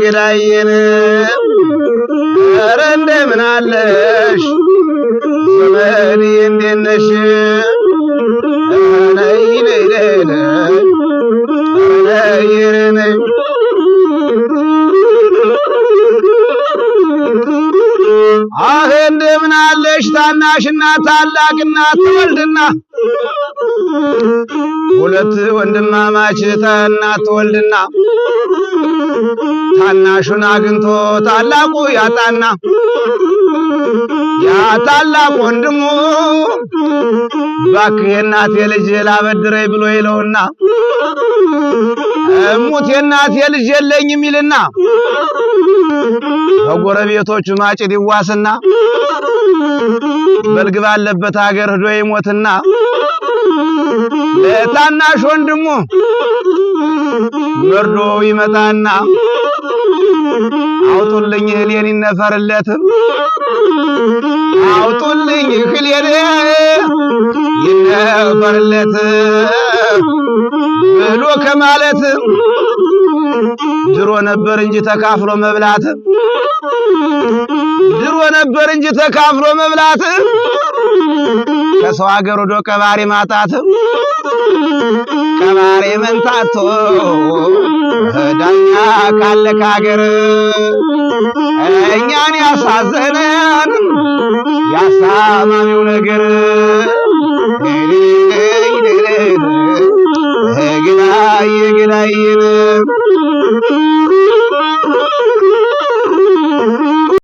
ገዳዬን ኧረ እንደምን አለሽ ዘመዴ እንዴት ነሽ ነይ ነይ ነይ አህ እንደምን አለሽ ታናሽና ታላቅና ትወልድና ሁለት ወንድማማች እናት ትወልድና ታናሹን አግኝቶ ታላቁ ያጣና ያ ታላቅ ወንድሙ እባክህ የእናቴ ልጅ ላበድረኝ ብሎ ይለውና እሙት የእናቴ ልጅ የለኝም ይልና በጎረቤቶቹ ማጭድ ይዋስና በልግ ባለበት ሀገር ሄዶ ይሞትና ለታናሽ ወንድሙ መርዶ ይመጣና አውጡልኝ እህሌን ይነፈርለት አውጡልኝ እህሌን ይነፈርለት ብሎ ከማለት ድሮ ነበር እንጂ ተካፍሎ መብላት ድሮ ነበር እንጂ ተካፍሎ መብላት ከሰው ሀገር ወዶ ቀባሪ ማጣት ቀባሪ መንታቶ ዳኛ ካለ ከሀገር እኛን ያሳዘነን ያሳማሚው ነገር ገዳዬ ገዳዬ